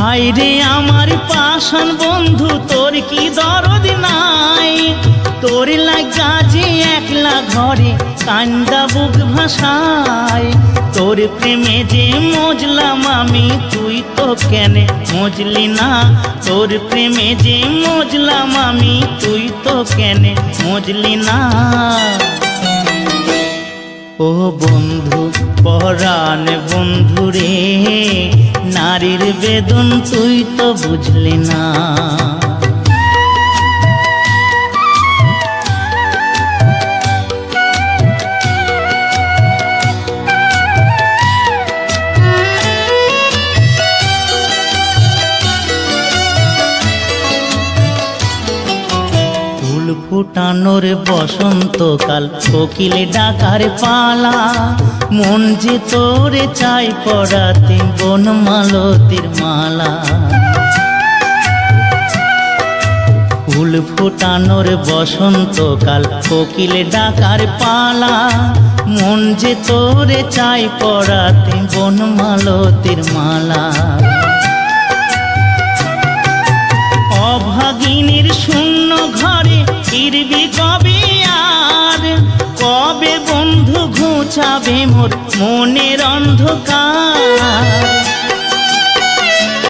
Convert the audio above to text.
হায়রে আমার পাষাণ বন্ধু, তোর কি দরদ নাই? তোর লাগা যে একলা ঘরে কান্দা বুক ভাসায়। তোর প্রেমে যে মজলাম আমি, তুই তো কেনে মজলি না? তোর প্রেমে যে মজলাম আমি, তুই তো কেনে মজলি না? ও বন্ধু পরাণ বন্ধু রে, নারীর বেদন তুই তো বুঝলি না। ফুল ফুটানোর বসন্তকাল, কোকিল ডাকার পালা, মন যে তোরে চাই পড়াতে বনমালতির মালা। ফুল ফুটানোর বসন্তকাল, কোকিল ডাকার পালা, মন যে তোরে চাই পড়াতে বনমালতির মালা। অভাগিনীর শূন্য ঘরে ফিরবি কবে আর? কবে বন্ধু ঘুচাবে মোর মনের অন্ধকার?